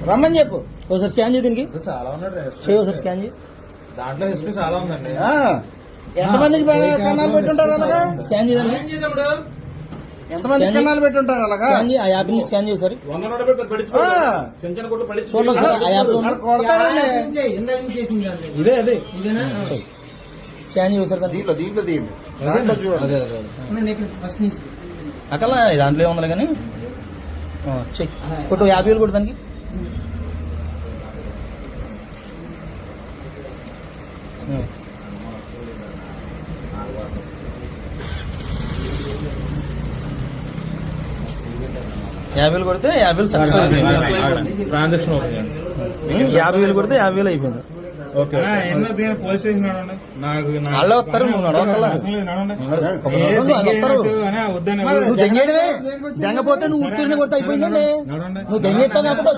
రమ్మని చెప్పు. ఒకసారి స్కాన్ చేయి దీనికి. చాలా ఉన్నాడు చేయి ఒకసారి స్కాన్ చేయి. దాంట్లో హిస్టరీ చాలా ఉందండి. ఎంతమందికి కన్నాలు పెట్టుంటారు అలాగా? స్కాన్ చేయడానికి ఎంతమంది కన్నాలు పెట్టుంటారు అలాగా? స్కాన్ చేయి. ఆ యాప్ ని స్కాన్ చేయి సరే. 100 నోట్లు పెట్టి పడిచి చిన్న చిన్న కొట్లు పడిచి చూడండి ఒకసారి ఆ యాప్ చూడండి. ఇదే అదే చెయ్యి. స్కాన్ చేయి ఒకసారి. దీంట్లో తీయండి. దాంట్లో చూడండి. అక్కడ దాంట్లో ఏముంది కానీ చెయ్యి. కొట్టు 50,000 కొట్టు దానికి. $50,000 కొడితే 50,000 సక్సెస్ అయిపోయింది. ట్రాన్సాక్షన్ ఓపెన్ 50,000 కొడితే 50,000 అయిపోయింది. ఓకే పోలీస్ స్టేషన్ వాళ్ళే వస్తారు. నువ్వు నడవక్కర్లా. నువ్వు దెంగేయడమే. దెంగపోతే నువ్వు ఉత్తీర్ణ కొడితే అయిపోయిందండి. నువ్వు దెంగేస్తావు కాబట్టి